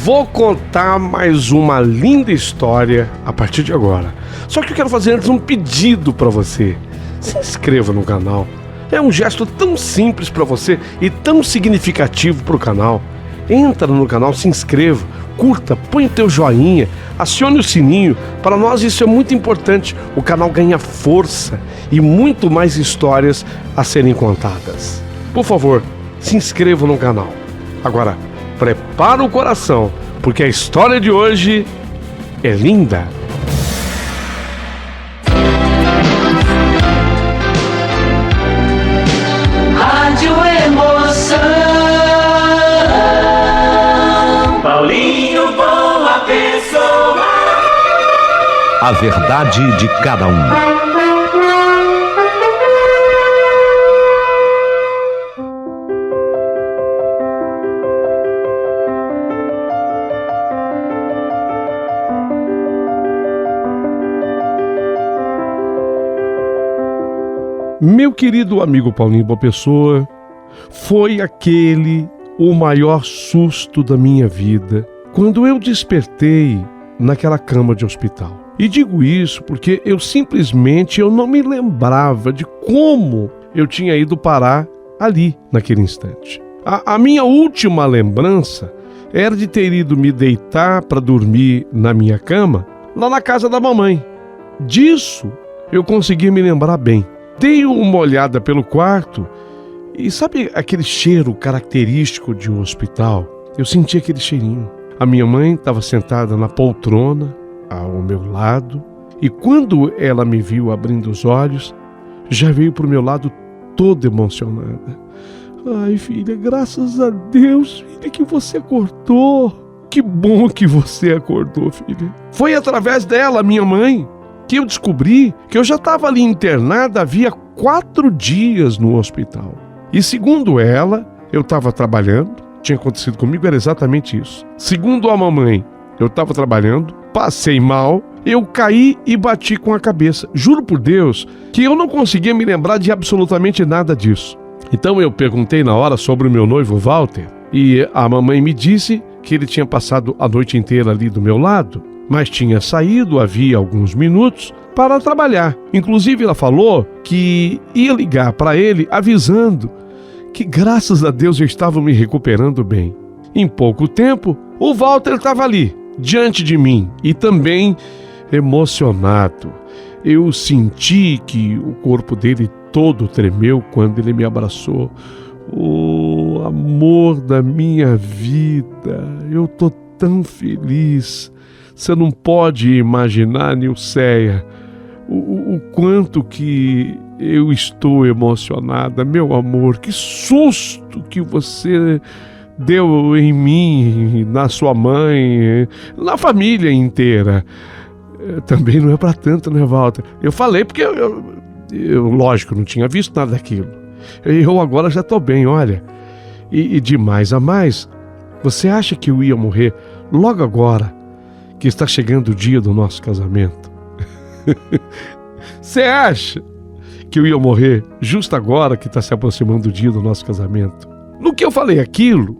Vou contar mais uma linda história a partir de agora. Só que eu quero fazer antes um pedido para você. Se inscreva no canal. É um gesto tão simples para você e tão significativo para o canal. Entra no canal, se inscreva, curta, põe o teu joinha, acione o sininho. Para nós isso é muito importante. O canal ganha força e muito mais histórias a serem contadas. Por favor, se inscreva no canal. Agora, prepara o coração, porque a história de hoje é linda. Rádio Emoção. Paulinho, boa pessoa. A verdade de cada um. Meu querido amigo Paulinho Boa Pessoa, foi aquele o maior susto da minha vida quando eu despertei naquela cama de hospital. E digo isso porque eu não me lembrava de como eu tinha ido parar ali naquele instante. A minha última lembrança era de ter ido me deitar para dormir na minha cama lá na casa da mamãe. Disso eu consegui me lembrar bem. Dei uma olhada pelo quarto e sabe aquele cheiro característico de um hospital? Eu senti aquele cheirinho. A minha mãe estava sentada na poltrona ao meu lado e quando ela me viu abrindo os olhos, já veio para o meu lado toda emocionada. Ai, filha, graças a Deus, filha, que você acordou. Que bom que você acordou, filha. Foi através dela, minha mãe, que eu descobri que eu já estava ali internada havia 4 dias no hospital. E segundo ela, eu estava trabalhando, tinha acontecido comigo, era exatamente isso. Segundo a mamãe, eu estava trabalhando, passei mal, eu caí e bati com a cabeça. Juro por Deus que eu não conseguia me lembrar de absolutamente nada disso. Então eu perguntei na hora sobre o meu noivo Walter e a mamãe me disse que ele tinha passado a noite inteira ali do meu lado, mas tinha saído havia alguns minutos para trabalhar. Inclusive ela falou que ia ligar para ele avisando que graças a Deus eu estava me recuperando bem. Em pouco tempo, o Walter estava ali, diante de mim e também emocionado. Eu senti que o corpo dele todo tremeu quando ele me abraçou. Oh, amor da minha vida, eu tô tão feliz. Você não pode imaginar, Nilceia, o quanto que eu estou emocionada. Meu amor, que susto que você deu em mim, na sua mãe, na família inteira. Também não é para tanto, né, Walter? Eu falei porque eu, lógico, não tinha visto nada daquilo. Eu agora já estou bem, olha. E de mais a mais, você acha que eu ia morrer logo agora que está chegando o dia do nosso casamento? Você acha que eu ia morrer justo agora que está se aproximando o dia do nosso casamento? No que eu falei aquilo,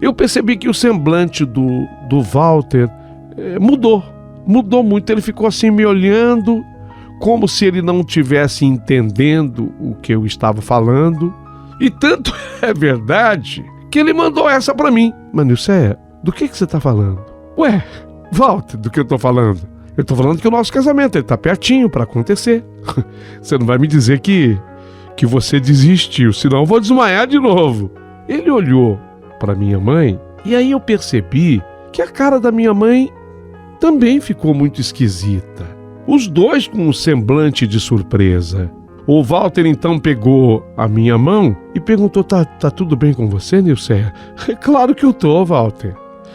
eu percebi que o semblante do Walter mudou muito. Ele ficou assim me olhando, como se ele não estivesse entendendo o que eu estava falando. E tanto é verdade que ele mandou essa para mim. Mas, Nilceia, do que você está falando? Ué, Walter, do que eu tô falando? Eu tô falando que o nosso casamento ele tá pertinho para acontecer. Você não vai me dizer que você desistiu, senão eu vou desmaiar de novo. Ele olhou para minha mãe e aí eu percebi que a cara da minha mãe também ficou muito esquisita. Os dois com um semblante de surpresa. O Walter então pegou a minha mão e perguntou: tá tudo bem com você, Nilceia? Claro que eu tô, Walter.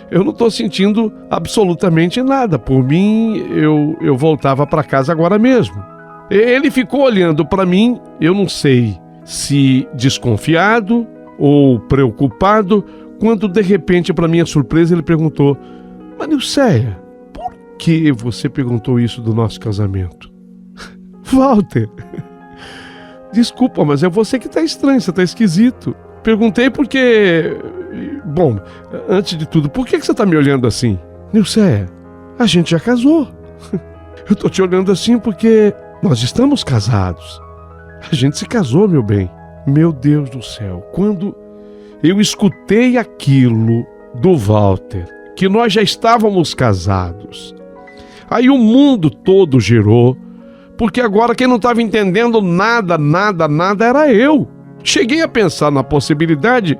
Eu não estou sentindo absolutamente nada. Por mim, eu voltava para casa agora mesmo. Ele ficou olhando para mim, eu não sei se desconfiado ou preocupado, quando de repente, para minha surpresa, ele perguntou: mas Nilceia, por que você perguntou isso do nosso casamento? Walter, desculpa, mas é você que está estranho, você está esquisito. Perguntei porque... Bom, antes de tudo, por que você tá me olhando assim? Nilceia, a gente já casou. Eu tô te olhando assim porque nós estamos casados. A gente se casou, meu bem. Meu Deus do céu, quando eu escutei aquilo do Walter, que nós já estávamos casados, aí o mundo todo girou, porque agora quem não estava entendendo nada era eu. Cheguei a pensar na possibilidade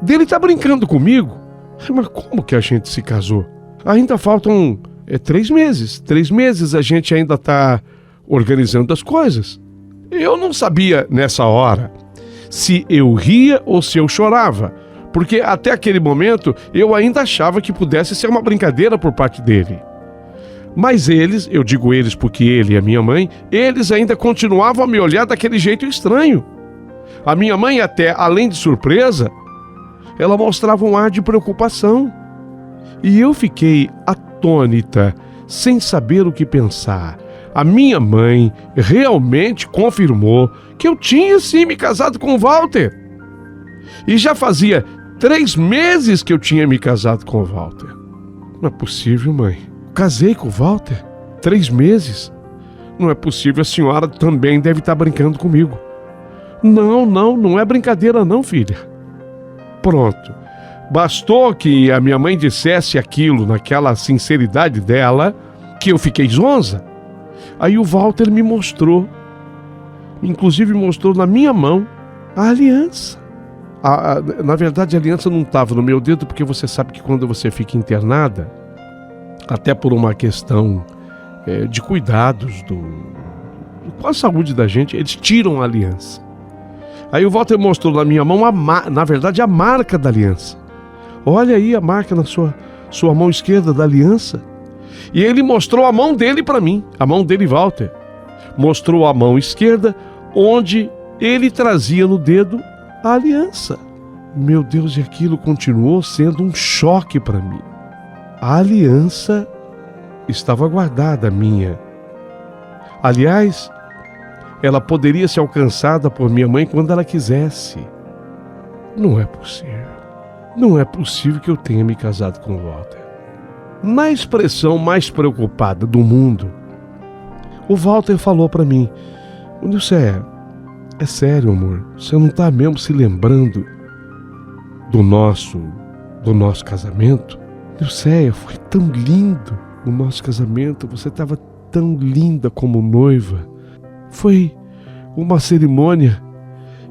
dele estar brincando comigo. Mas como que a gente se casou? Ainda faltam 3 meses. 3 meses a gente ainda está organizando as coisas. Eu não sabia nessa hora se eu ria ou se eu chorava, porque até aquele momento eu ainda achava que pudesse ser uma brincadeira por parte dele. Mas eles, eu digo eles porque ele e a minha mãe, eles ainda continuavam a me olhar daquele jeito estranho. A minha mãe até, além de surpresa, ela mostrava um ar de preocupação. E eu fiquei atônita, sem saber o que pensar. A minha mãe realmente confirmou que eu tinha sim me casado com o Walter. E já fazia 3 meses que eu tinha me casado com o Walter. Não é possível, mãe. Casei com o Walter? 3 meses? Não é possível, a senhora também deve estar brincando comigo. Não é brincadeira não, filha. Pronto. Bastou que a minha mãe dissesse aquilo naquela sinceridade dela, que eu fiquei zonza. Aí o Walter me mostrou, inclusive mostrou na minha mão, a aliança. Na verdade, a aliança não estava no meu dedo, porque você sabe que quando você fica internada, até por uma questão de cuidados com a saúde da gente, eles tiram a aliança. Aí o Walter mostrou na minha mão, na verdade, a marca da aliança. Olha aí a marca na sua mão esquerda da aliança. E ele mostrou a mão dele para mim, a mão dele, Walter. Mostrou a mão esquerda, onde ele trazia no dedo a aliança. Meu Deus, e aquilo continuou sendo um choque para mim. A aliança estava guardada, minha. Aliás, ela poderia ser alcançada por minha mãe quando ela quisesse. Não é possível. Não é possível que eu tenha me casado com o Walter. Na expressão mais preocupada do mundo, o Walter falou para mim: Nilceia, é sério, amor, você não está mesmo se lembrando do nosso casamento? Nilceia, foi tão lindo o nosso casamento, você estava tão linda como noiva. Foi uma cerimônia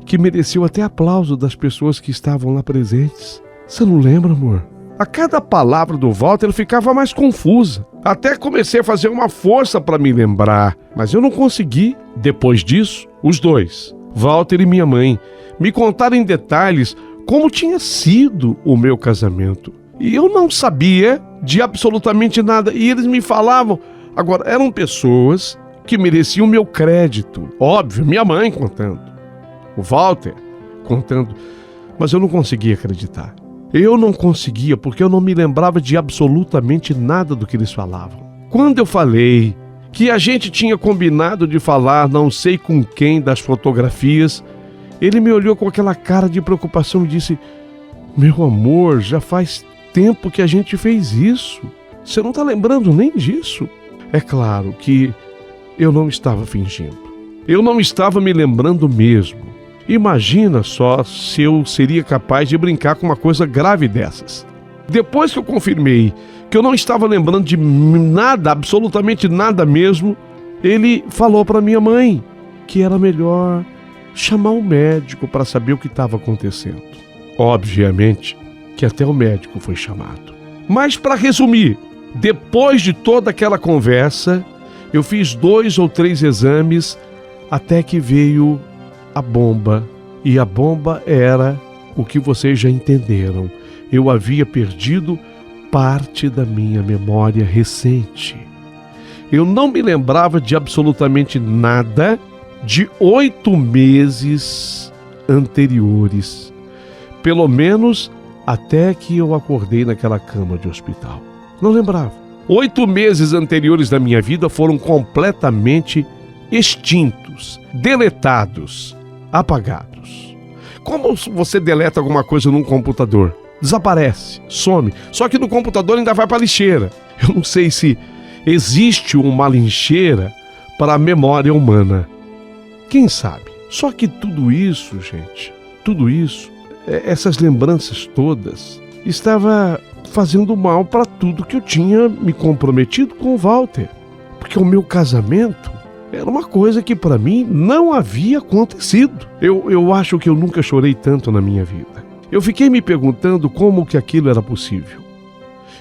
que mereceu até aplauso das pessoas que estavam lá presentes. Você não lembra, amor? A cada palavra do Walter ficava mais confusa. Até comecei a fazer uma força para me lembrar, mas eu não consegui. Depois disso, os dois, Walter e minha mãe, me contaram em detalhes como tinha sido o meu casamento. E eu não sabia de absolutamente nada. E eles me falavam. Agora, eram pessoas que mereciam meu crédito. Óbvio, minha mãe contando, o Walter contando. Mas eu não conseguia acreditar. Eu não conseguia, porque eu não me lembrava de absolutamente nada do que eles falavam. Quando eu falei que a gente tinha combinado de falar não sei com quem das fotografias, ele me olhou com aquela cara de preocupação e disse: meu amor, já faz tempo que a gente fez isso. Você não está lembrando nem disso? É claro que eu não estava fingindo. Eu não estava me lembrando mesmo. Imagina só se eu seria capaz de brincar com uma coisa grave dessas. Depois que eu confirmei que eu não estava lembrando de nada, absolutamente nada mesmo, ele falou para minha mãe que era melhor chamar um médico para saber o que estava acontecendo. Obviamente que até o médico foi chamado. Mas para resumir, depois de toda aquela conversa, eu fiz 2 ou 3 exames até que veio a bomba. E a bomba era o que vocês já entenderam. Eu havia perdido parte da minha memória recente. Eu não me lembrava de absolutamente nada de 8 meses anteriores. Pelo menos até que eu acordei naquela cama de hospital. Não lembrava. 8 meses anteriores da minha vida foram completamente extintos, deletados, apagados. como você deleta alguma coisa num computador? Desaparece, some. Só que no computador ainda vai para a lixeira. Eu não sei se existe uma lixeira para a memória humana. Quem sabe? Só que tudo isso, gente, tudo isso, essas lembranças todas, estava fazendo mal para tudo que eu tinha me comprometido com o Walter. Porque o meu casamento era uma coisa que para mim não havia acontecido. Eu acho que eu nunca chorei tanto na minha vida. Eu fiquei me perguntando como que aquilo era possível.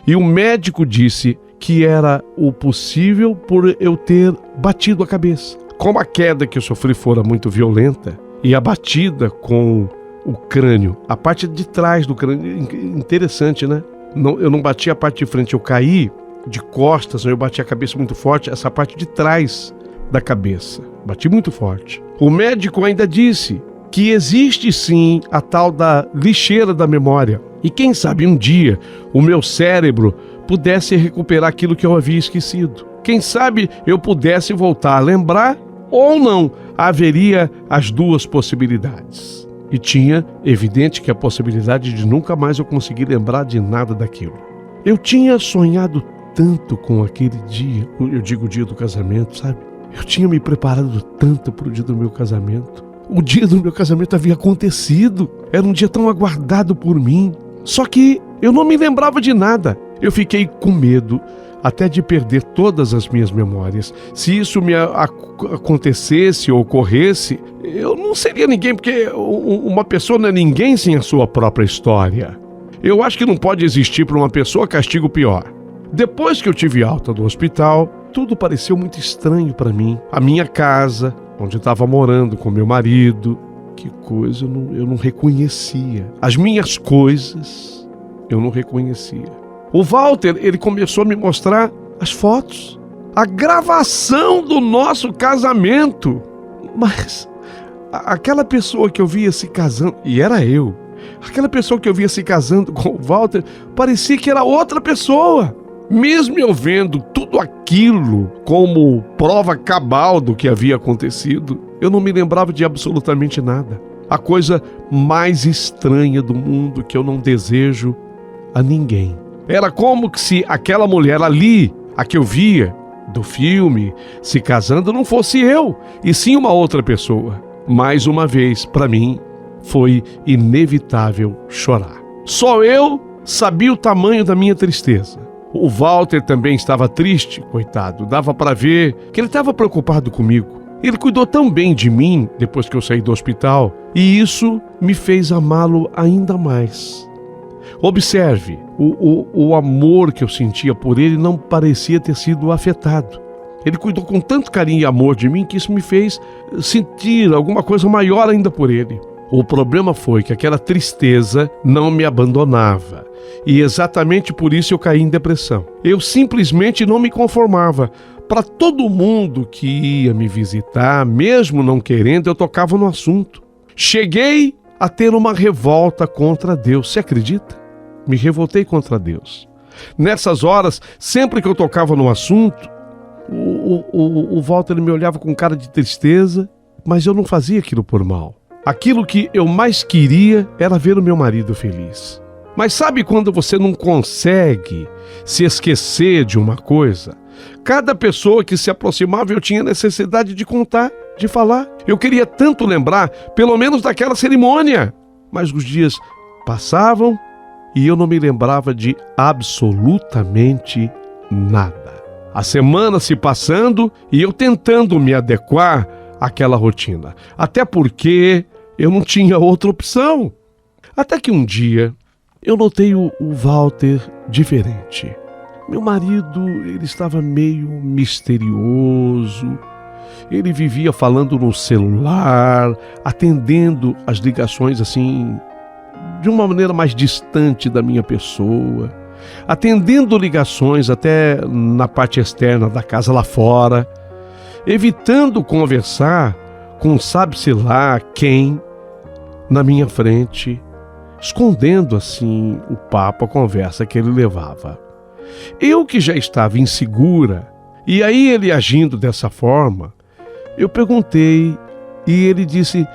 E o médico disse que era o possível por eu ter batido a cabeça. Como a queda que eu sofri fora muito violenta e a batida com o crânio, a parte de trás do crânio, interessante, né? Eu não bati a parte de frente, eu caí de costas, eu bati a cabeça muito forte, essa parte de trás da cabeça. Bati muito forte. O médico ainda disse que existe sim a tal da lixeira da memória. E quem sabe um dia o meu cérebro pudesse recuperar aquilo que eu havia esquecido. Quem sabe eu pudesse voltar a lembrar ou não. Haveria as duas possibilidades. E tinha, evidente, que a possibilidade de nunca mais eu conseguir lembrar de nada daquilo. Eu tinha sonhado tanto com aquele dia, eu digo o dia do casamento, sabe? Eu tinha me preparado tanto para o dia do meu casamento. O dia do meu casamento havia acontecido. Era um dia tão aguardado por mim. Só que eu não me lembrava de nada. Eu fiquei com medo até de perder todas as minhas memórias. Se isso me acontecesse ou ocorresse, eu não seria ninguém, porque uma pessoa não é ninguém sem a sua própria história. Eu acho que não pode existir para uma pessoa castigo pior. Depois que eu tive alta do hospital, tudo pareceu muito estranho para mim. A minha casa, onde eu estava morando com meu marido, que coisa eu não reconhecia. As minhas coisas eu não reconhecia. O Walter, ele começou a me mostrar as fotos, a gravação do nosso casamento. Mas aquela pessoa que eu via se casando, e era eu, aquela pessoa que eu via se casando com o Walter, parecia que era outra pessoa. Mesmo eu vendo tudo aquilo como prova cabal do que havia acontecido, eu não me lembrava de absolutamente nada. A coisa mais estranha do mundo que eu não desejo a ninguém. Era como se aquela mulher ali, a que eu via do filme, se casando, não fosse eu, e sim uma outra pessoa. Mais uma vez, para mim, foi inevitável chorar. Só eu sabia o tamanho da minha tristeza. O Walter também estava triste, coitado. Dava para ver que ele estava preocupado comigo. Ele cuidou tão bem de mim depois que eu saí do hospital, e isso me fez amá-lo ainda mais. Observe, o amor que eu sentia por ele não parecia ter sido afetado. Ele cuidou com tanto carinho e amor de mim que isso me fez sentir alguma coisa maior ainda por ele. O problema foi que aquela tristeza não me abandonava. E exatamente por isso eu caí em depressão. Eu simplesmente não me conformava. Para todo mundo que ia me visitar, mesmo não querendo, eu tocava no assunto. Cheguei a ter uma revolta contra Deus. Você acredita? Me revoltei contra Deus. Nessas horas, sempre que eu tocava no assunto, o Walter me olhava com cara de tristeza, mas eu não fazia aquilo por mal. Aquilo que eu mais queria era ver o meu marido feliz. Mas sabe quando você não consegue se esquecer de uma coisa? Cada pessoa que se aproximava eu tinha necessidade de contar, de falar. Eu queria tanto lembrar, pelo menos daquela cerimônia. Mas os dias passavam e eu não me lembrava de absolutamente nada. A semana se passando e eu tentando me adequar àquela rotina. Até porque eu não tinha outra opção. Até que um dia eu notei o Walter diferente. Meu marido, ele estava meio misterioso. Ele vivia falando no celular, atendendo as ligações assim, de uma maneira mais distante da minha pessoa. Atendendo ligações até na parte externa da casa lá fora. Evitando conversar com sabe-se lá quem na minha frente. Escondendo assim o papo, a conversa que ele levava. Eu que já estava insegura, e aí ele agindo dessa forma, eu perguntei e ele disse: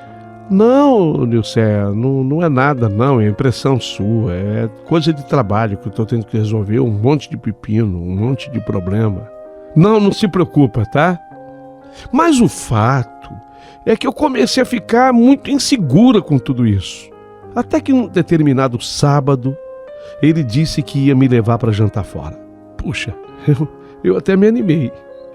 Não, Nilcé, não é nada não, é impressão sua, é coisa de trabalho que eu estou tendo que resolver, um monte de pepino, um monte de problema. Não se preocupa, tá? Mas o fato é que eu comecei a ficar muito insegura com tudo isso. Até que um determinado sábado, ele disse que ia me levar para jantar fora. Puxa, eu até me animei.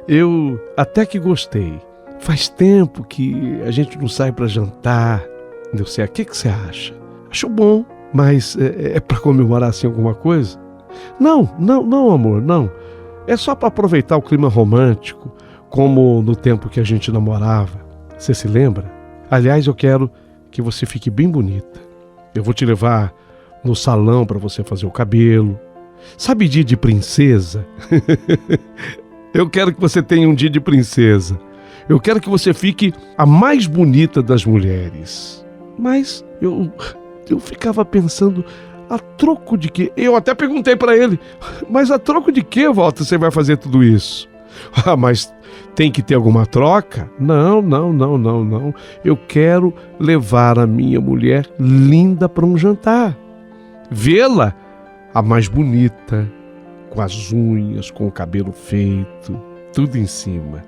Eu até que gostei. Faz tempo que a gente não sai para jantar. Não sei, o que você acha? Acho bom, mas é para comemorar assim alguma coisa? Não, amor, não. É só para aproveitar o clima romântico, como no tempo que a gente namorava. Você se lembra? Aliás, eu quero que você fique bem bonita. Eu vou te levar no salão para você fazer o cabelo. Sabe dia de princesa? Eu quero que você tenha um dia de princesa. Eu quero que você fique a mais bonita das mulheres. Mas eu ficava pensando, a troco de quê? Eu até perguntei para ele, mas a troco de quê, Walter, você vai fazer tudo isso? Mas tem que ter alguma troca? Não. Eu quero levar a minha mulher linda para um jantar. Vê-la a mais bonita, com as unhas, com o cabelo feito, tudo em cima.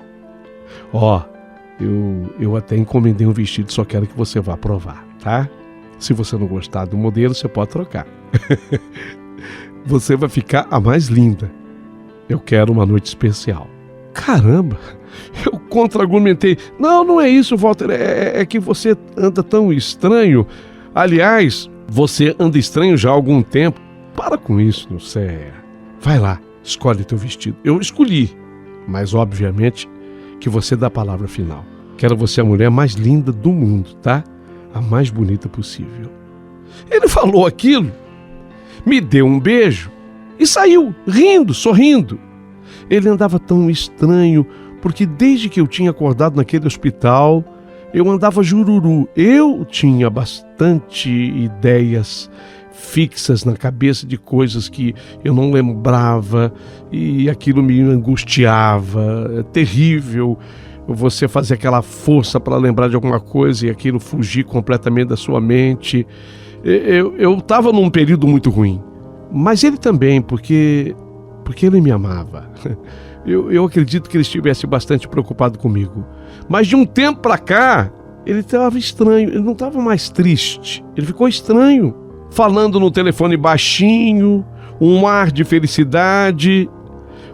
Eu até encomendei um vestido, só quero que você vá provar, tá? Se você não gostar do modelo, você pode trocar. Você vai ficar a mais linda. Eu quero uma noite especial. Caramba, eu contra-argumentei. Não é isso, Walter, é que você anda tão estranho. Aliás, você anda estranho já há algum tempo. Para com isso, não sei. Vai lá, escolhe teu vestido. Eu escolhi, mas obviamente que você dá a palavra final. Quero você a mulher mais linda do mundo, tá? A mais bonita possível. Ele falou aquilo, me deu um beijo e saiu, rindo, sorrindo. Ele andava tão estranho, porque desde que eu tinha acordado naquele hospital, eu andava jururu. Eu tinha bastante ideias fixas na cabeça de coisas que eu não lembrava e aquilo me angustiava. É terrível você fazer aquela força para lembrar de alguma coisa e aquilo fugir completamente da sua mente. Eu estava num período muito ruim, mas ele também, porque ele me amava. Eu acredito que ele estivesse bastante preocupado comigo, mas de um tempo para cá ele estava estranho, ele não estava mais triste, ele ficou estranho, falando no telefone baixinho, um ar de felicidade,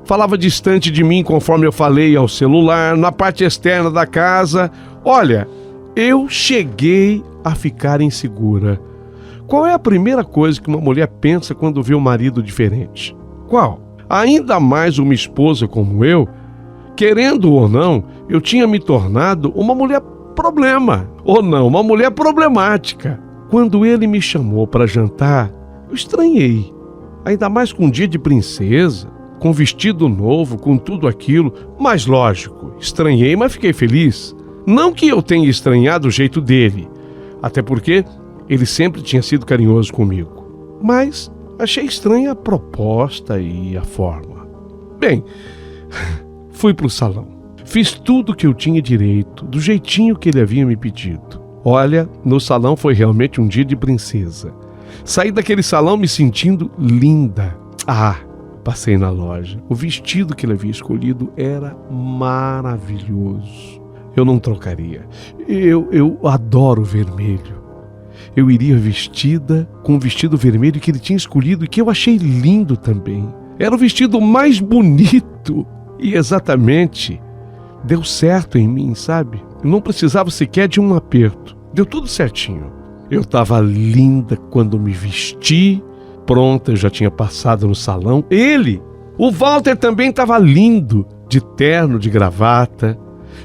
falava distante de mim conforme eu falei ao celular, na parte externa da casa. Olha, eu cheguei a ficar insegura. Qual é a primeira coisa que uma mulher pensa quando vê um marido diferente? Qual? Ainda mais uma esposa como eu, querendo ou não, eu tinha me tornado uma mulher problema, ou não, uma mulher problemática. Quando ele me chamou para jantar, eu estranhei, ainda mais com um dia de princesa, com vestido novo, com tudo aquilo, mas lógico, estranhei, mas fiquei feliz. Não que eu tenha estranhado o jeito dele, até porque ele sempre tinha sido carinhoso comigo, mas achei estranha a proposta e a forma. Bem, fui para o salão. Fiz tudo o que eu tinha direito, do jeitinho que ele havia me pedido. Olha, no salão foi realmente um dia de princesa. Saí daquele salão me sentindo linda. Passei na loja. O vestido que ele havia escolhido era maravilhoso. Eu não trocaria. Eu adoro vermelho. Eu iria vestida com o vestido vermelho que ele tinha escolhido e que eu achei lindo também. Era o vestido mais bonito e exatamente deu certo em mim, sabe? Eu não precisava sequer de um aperto. Deu tudo certinho. Eu estava linda quando me vesti. Pronta, eu já tinha passado no salão. Ele, o Walter, também estava lindo, de terno, de gravata.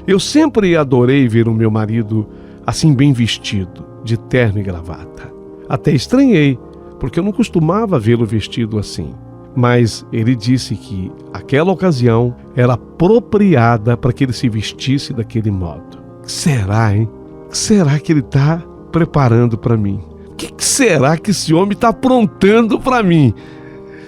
Eu sempre adorei ver o meu marido assim bem vestido, de terno e gravata. Até estranhei, porque eu não costumava vê-lo vestido assim. Mas ele disse que aquela ocasião era apropriada para que ele se vestisse daquele modo. Será, hein? O que será que ele está preparando para mim? O que será que esse homem está aprontando para mim?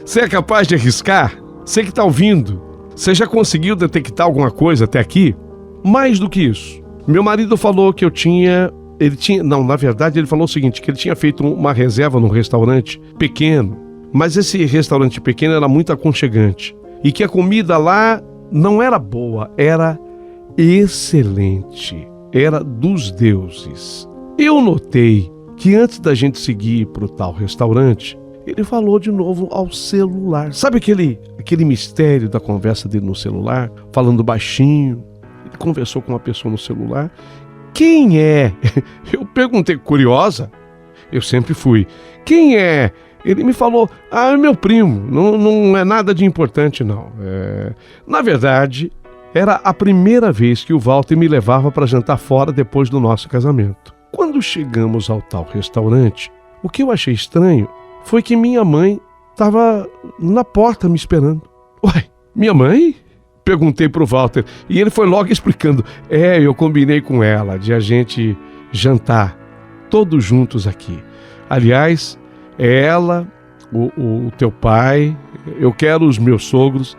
Você é capaz de arriscar? Você que está ouvindo, você já conseguiu detectar alguma coisa até aqui? Mais do que isso, meu marido falou que eu tinha ele tinha... Não, na verdade ele falou o seguinte, que ele tinha feito uma reserva num restaurante pequeno, mas esse restaurante pequeno era muito aconchegante. E que a comida lá não era boa, era excelente. Era dos deuses. Eu notei que antes da gente seguir para o tal restaurante, ele falou de novo ao celular. Sabe aquele mistério da conversa dele no celular? Falando baixinho. Ele conversou com uma pessoa no celular. Quem é? Eu perguntei, curiosa. Eu sempre fui. Quem é? Ele me falou, é meu primo. Não é nada de importante, não. Na verdade, era a primeira vez que o Walter me levava para jantar fora depois do nosso casamento. Quando chegamos ao tal restaurante, o que eu achei estranho foi que minha mãe estava na porta me esperando. Uai, minha mãe? Perguntei pro Walter e ele foi logo explicando. Eu combinei com ela de a gente jantar todos juntos aqui. Aliás, ela, o teu pai, eu quero os meus sogros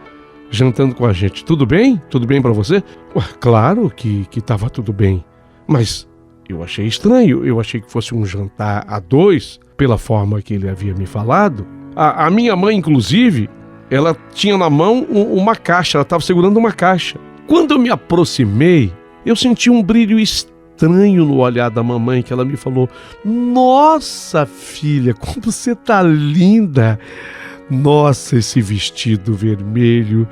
jantando com a gente. Tudo bem? Tudo bem para você? Ué, claro que estava tudo bem, mas eu achei estranho. Eu achei que fosse um jantar a dois, pela forma que ele havia me falado. A minha mãe, inclusive, ela tinha na mão uma caixa, ela estava segurando uma caixa. Quando eu me aproximei, eu senti um brilho estranho no olhar da mamãe, que ela me falou: nossa, filha, como você tá linda! Nossa, esse vestido vermelho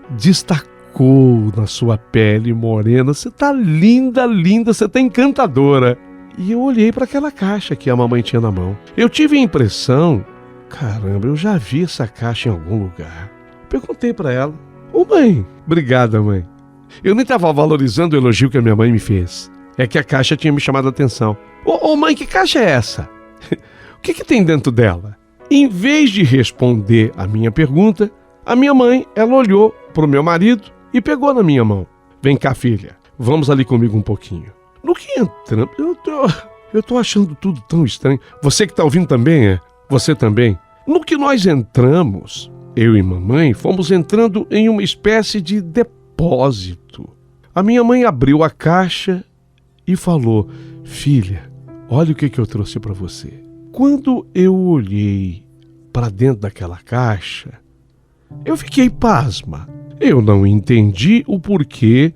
destacou na sua pele morena. Você tá linda, linda, você tá encantadora. E eu olhei para aquela caixa que a mamãe tinha na mão. Eu tive a impressão, caramba, eu já vi essa caixa em algum lugar. Perguntei para ela: ô mãe, obrigada mãe. Eu nem estava valorizando o elogio que a minha mãe me fez. É que a caixa tinha me chamado a atenção. Ô mãe, que caixa é essa? O que tem dentro dela? Em vez de responder a minha pergunta, a minha mãe, ela olhou para o meu marido e pegou na minha mão. Vem cá, filha, vamos ali comigo um pouquinho. No que entramos, eu tô achando tudo tão estranho. Você que tá ouvindo também, é? Você também? No que nós entramos, eu e mamãe fomos entrando em uma espécie de depósito. A minha mãe abriu a caixa e falou: filha, olha o que eu trouxe para você. Quando eu olhei para dentro daquela caixa, eu fiquei pasma. Eu não entendi o porquê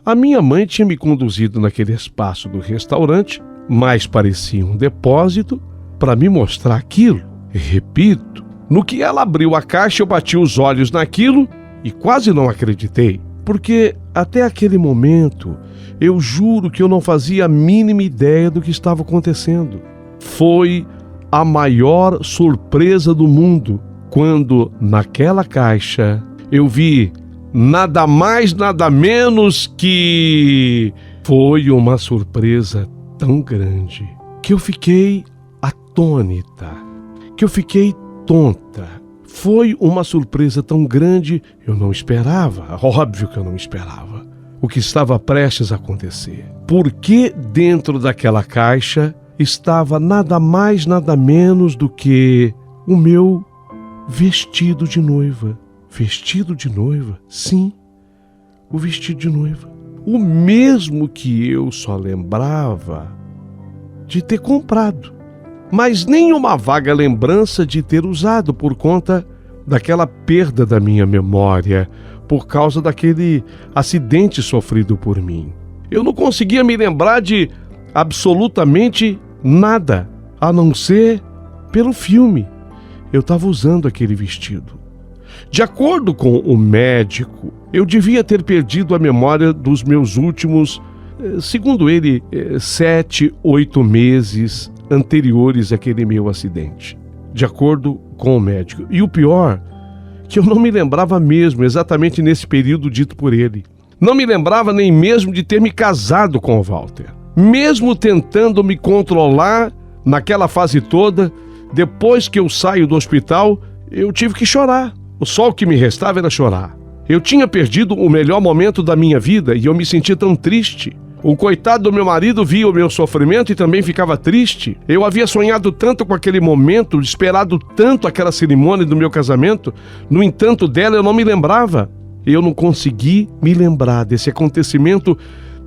a minha mãe tinha me conduzido naquele espaço do restaurante, mas parecia um depósito, para me mostrar aquilo. Repito, no que ela abriu a caixa, eu bati os olhos naquilo e quase não acreditei, porque até aquele momento eu juro que eu não fazia a mínima ideia do que estava acontecendo. Foi a maior surpresa do mundo quando naquela caixa eu vi nada mais, nada menos que... Foi uma surpresa tão grande que eu fiquei atônita, que eu fiquei tonta. Foi uma surpresa tão grande, eu não esperava, óbvio que eu não esperava o que estava prestes a acontecer. Porque dentro daquela caixa estava nada mais, nada menos do que o meu vestido de noiva. Vestido de noiva? Sim, o vestido de noiva. O mesmo que eu só lembrava de ter comprado, mas nenhuma vaga lembrança de ter usado por conta daquela perda da minha memória, por causa daquele acidente sofrido por mim. Eu não conseguia me lembrar de absolutamente nada, a não ser pelo filme. Eu estava usando aquele vestido. De acordo com o médico, eu devia ter perdido a memória dos meus últimos, segundo ele, 7, 8 meses anteriores àquele meu acidente. De acordo com o médico. E o pior, que eu não me lembrava mesmo exatamente nesse período dito por ele. Não me lembrava nem mesmo de ter me casado com o Walter. Mesmo tentando me controlar naquela fase toda, depois que eu saio do hospital, eu tive que chorar. Só o que me restava era chorar. Eu tinha perdido o melhor momento da minha vida e eu me sentia tão triste. O coitado do meu marido via o meu sofrimento e também ficava triste. Eu havia sonhado tanto com aquele momento, esperado tanto aquela cerimônia do meu casamento. No entanto, dela eu não me lembrava. Eu não consegui me lembrar desse acontecimento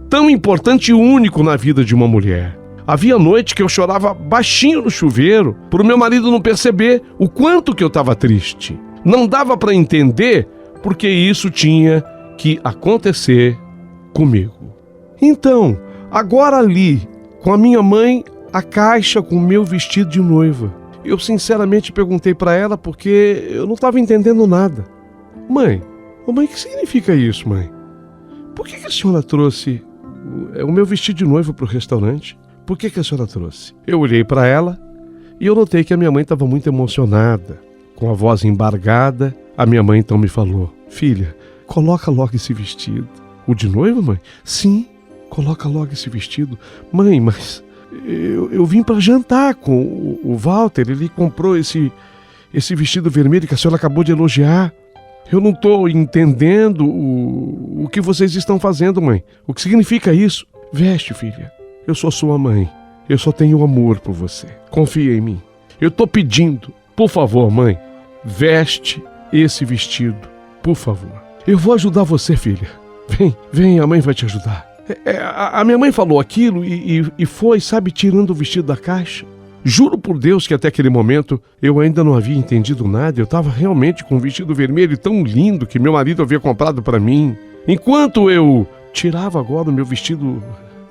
tão importante e único na vida de uma mulher. Havia noite que eu chorava baixinho no chuveiro, para o meu marido não perceber o quanto que eu estava triste. Não dava para entender porque isso tinha que acontecer comigo. Então, agora ali, com a minha mãe, a caixa com o meu vestido de noiva, eu sinceramente perguntei para ela porque eu não estava entendendo nada. Mãe, o que significa isso, mãe? Por que a senhora trouxe o meu vestido de noiva para o restaurante? Por que a senhora trouxe? Eu olhei para ela e eu notei que a minha mãe estava muito emocionada. Com a voz embargada, a minha mãe então me falou: filha, coloca logo esse vestido. O de noiva, mãe? Sim, coloca logo esse vestido. Mãe, mas eu vim para jantar com o Walter, ele comprou esse vestido vermelho que a senhora acabou de elogiar. Eu não estou entendendo o que vocês estão fazendo, mãe. O que significa isso? Veste, filha. Eu sou sua mãe. Eu só tenho amor por você. Confia em mim. Eu estou pedindo, por favor, mãe, veste esse vestido, por favor. Eu vou ajudar você, filha. Vem, a mãe vai te ajudar. A minha mãe falou aquilo e foi, sabe, tirando o vestido da caixa. Juro por Deus que até aquele momento eu ainda não havia entendido nada. Eu estava realmente com um vestido vermelho tão lindo que meu marido havia comprado para mim. Enquanto eu tirava agora o meu vestido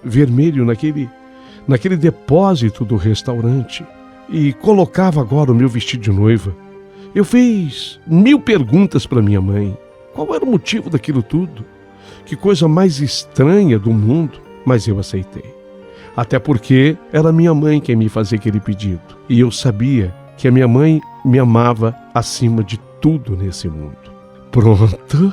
vermelho naquele depósito do restaurante e colocava agora o meu vestido de noiva, eu fiz 1000 perguntas para minha mãe. Qual era o motivo daquilo tudo? Que coisa mais estranha do mundo, mas eu aceitei. Até porque era minha mãe quem me fazia aquele pedido. E eu sabia que a minha mãe me amava acima de tudo nesse mundo. Pronto,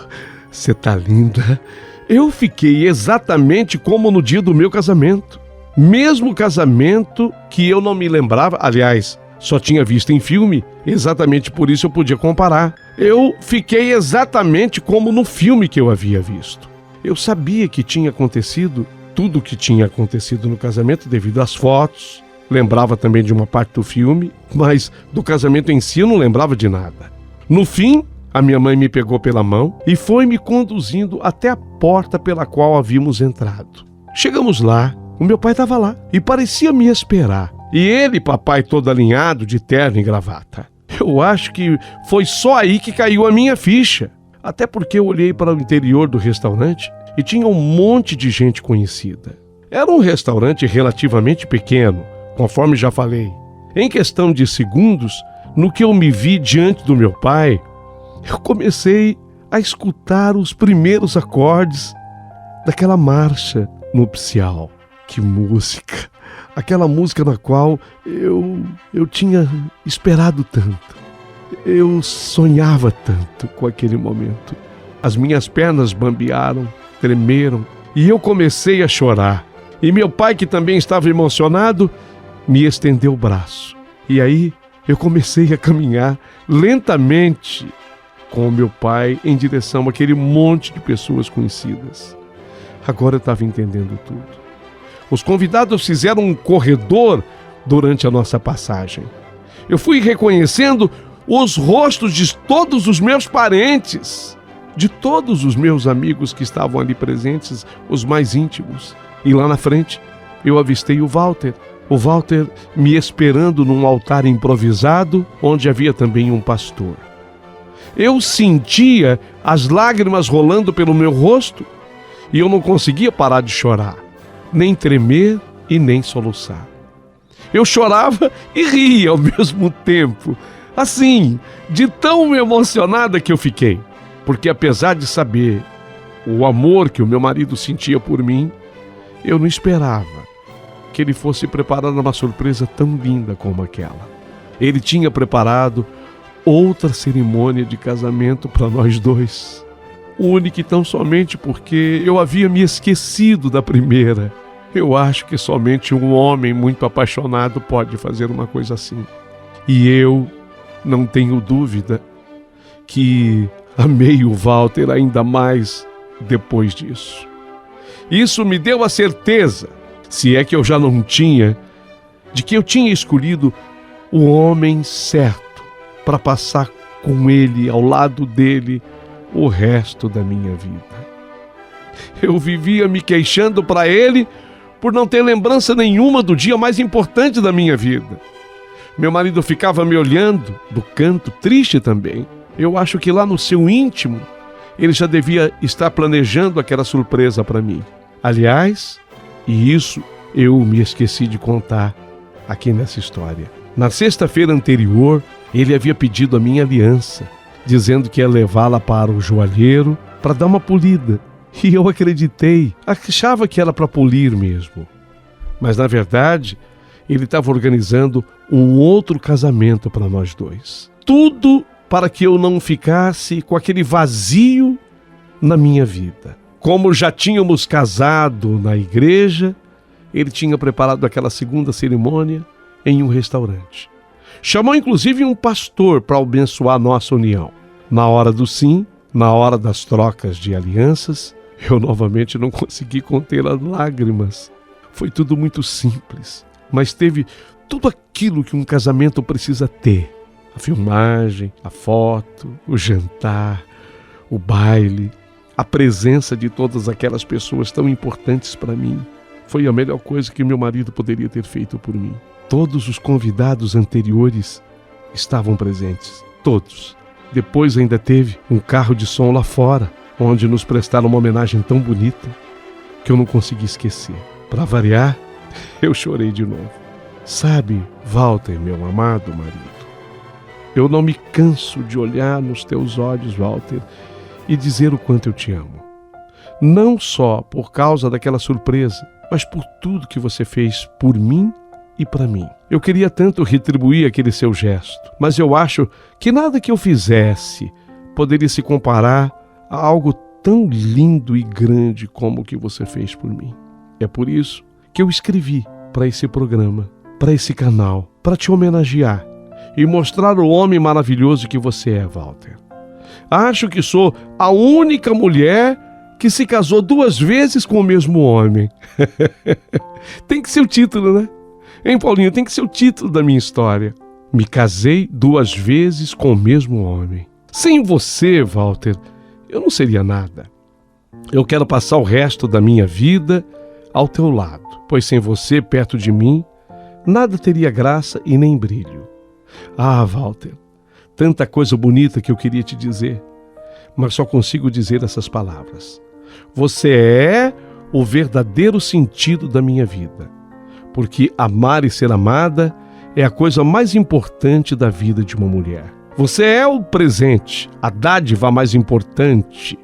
você tá linda. Eu fiquei exatamente como no dia do meu casamento. Mesmo casamento que eu não me lembrava, aliás, só tinha visto em filme, exatamente por isso eu podia comparar. Eu fiquei exatamente como no filme que eu havia visto. Eu sabia que tinha acontecido tudo o que tinha acontecido no casamento devido às fotos. Lembrava também de uma parte do filme, mas do casamento em si eu não lembrava de nada. No fim, a minha mãe me pegou pela mão e foi me conduzindo até a porta pela qual havíamos entrado. Chegamos lá, o meu pai estava lá e parecia me esperar. E ele, papai todo alinhado, de terno e gravata. Eu acho que foi só aí que caiu a minha ficha. Até porque eu olhei para o interior do restaurante e tinha um monte de gente conhecida. Era um restaurante relativamente pequeno, conforme já falei. Em questão de segundos, no que eu me vi diante do meu pai, eu comecei a escutar os primeiros acordes daquela marcha nupcial. Que música! Aquela música na qual eu tinha esperado tanto. Eu sonhava tanto com aquele momento. As minhas pernas bambearam, tremeram, e eu comecei a chorar. E meu pai, que também estava emocionado, me estendeu o braço. E aí eu comecei a caminhar lentamente com o meu pai em direção àquele monte de pessoas conhecidas. Agora eu estava entendendo tudo. Os convidados fizeram um corredor durante a nossa passagem. Eu fui reconhecendo os rostos de todos os meus parentes, de todos os meus amigos que estavam ali presentes, os mais íntimos. E lá na frente, eu avistei o Walter me esperando num altar improvisado, onde havia também um pastor. Eu sentia as lágrimas rolando pelo meu rosto e eu não conseguia parar de chorar, nem tremer e nem soluçar. Eu chorava e ria ao mesmo tempo, assim, de tão emocionada que eu fiquei. Porque apesar de saber o amor que o meu marido sentia por mim, eu não esperava que ele fosse preparar uma surpresa tão linda como aquela. Ele tinha preparado outra cerimônia de casamento para nós dois. Única e tão somente porque eu havia me esquecido da primeira. Eu acho que somente um homem muito apaixonado pode fazer uma coisa assim. E eu não tenho dúvida que amei o Walter ainda mais depois disso. Isso me deu a certeza, se é que eu já não tinha, de que eu tinha escolhido o homem certo para passar com ele, ao lado dele, o resto da minha vida. Eu vivia me queixando para ele por não ter lembrança nenhuma do dia mais importante da minha vida. Meu marido ficava me olhando do canto, triste também. Eu acho que lá no seu íntimo, ele já devia estar planejando aquela surpresa para mim. Aliás, e isso eu me esqueci de contar aqui nessa história. Na sexta-feira anterior, ele havia pedido a minha aliança, dizendo que ia levá-la para o joalheiro para dar uma polida. E eu acreditei, achava que era para polir mesmo. Mas na verdade, ele estava organizando um outro casamento para nós dois. Tudo para que eu não ficasse com aquele vazio na minha vida. Como já tínhamos casado na igreja, ele tinha preparado aquela segunda cerimônia em um restaurante. Chamou inclusive um pastor para abençoar a nossa união. Na hora do sim, na hora das trocas de alianças, eu novamente não consegui conter as lágrimas. Foi tudo muito simples, mas teve tudo aquilo que um casamento precisa ter. A filmagem, a foto, o jantar, o baile, a presença de todas aquelas pessoas tão importantes para mim. Foi a melhor coisa que meu marido poderia ter feito por mim. Todos os convidados anteriores estavam presentes, todos. Depois ainda teve um carro de som lá fora, onde nos prestaram uma homenagem tão bonita que eu não consegui esquecer. Para variar, eu chorei de novo. Sabe, Walter, meu amado marido, eu não me canso de olhar nos teus olhos, Walter, e dizer o quanto eu te amo. Não só por causa daquela surpresa, mas por tudo que você fez por mim e para mim. Eu queria tanto retribuir aquele seu gesto, mas eu acho que nada que eu fizesse poderia se comparar a algo tão lindo e grande como o que você fez por mim. É por isso que eu escrevi para esse programa, para esse canal, para te homenagear e mostrar o homem maravilhoso que você é, Walter. Acho que sou a única mulher que se casou 2 vezes com o mesmo homem. Tem que ser o título, né? Hein, Paulinho? Tem que ser o título da minha história. Me casei 2 vezes com o mesmo homem. Sem você, Walter, eu não seria nada. Eu quero passar o resto da minha vida ao teu lado, pois sem você perto de mim, nada teria graça e nem brilho. Ah, Walter, tanta coisa bonita que eu queria te dizer, mas só consigo dizer essas palavras. Você é o verdadeiro sentido da minha vida, porque amar e ser amada é a coisa mais importante da vida de uma mulher. Você é o presente, a dádiva mais importante,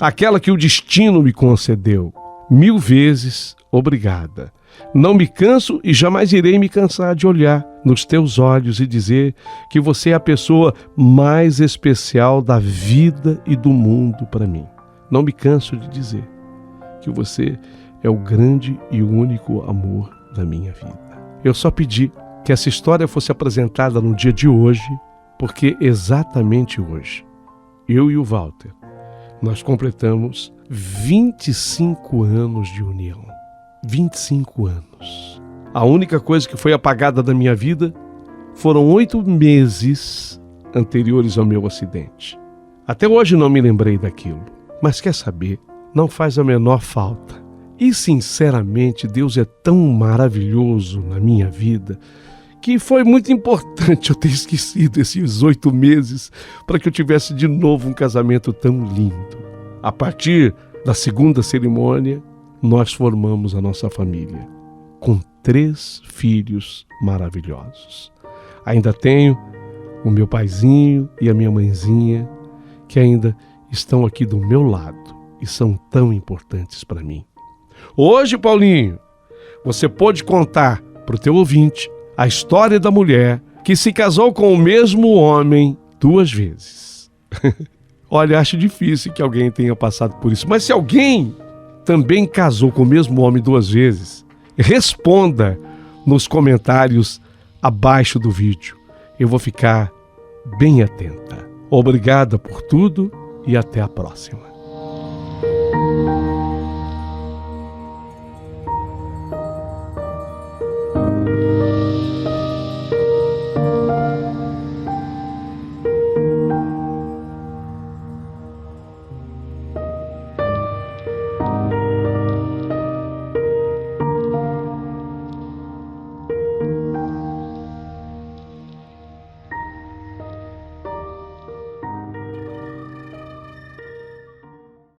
aquela que o destino me concedeu. 1000 vezes obrigada. Não me canso e jamais irei me cansar de olhar nos teus olhos e dizer que você é a pessoa mais especial da vida e do mundo para mim. Não me canso de dizer que você é o grande e único amor da minha vida. Eu só pedi que essa história fosse apresentada no dia de hoje, porque exatamente hoje, eu e o Walter, nós completamos 25 anos de união. 25 anos. A única coisa que foi apagada da minha vida foram 8 meses anteriores ao meu acidente. Até hoje não me lembrei daquilo. Mas quer saber? Não faz a menor falta. E sinceramente, Deus é tão maravilhoso na minha vida que foi muito importante eu ter esquecido esses 8 meses para que eu tivesse de novo um casamento tão lindo. A partir da segunda cerimônia, nós formamos a nossa família, com 3 filhos maravilhosos. Ainda tenho o meu paizinho e a minha mãezinha, que ainda estão aqui do meu lado e são tão importantes para mim. Hoje, Paulinho, você pode contar para o teu ouvinte a história da mulher que se casou com o mesmo homem 2 vezes. Olha, acho difícil que alguém tenha passado por isso, mas se alguém também casou com o mesmo homem 2 vezes, responda nos comentários abaixo do vídeo. Eu vou ficar bem atenta. Obrigada por tudo e até a próxima.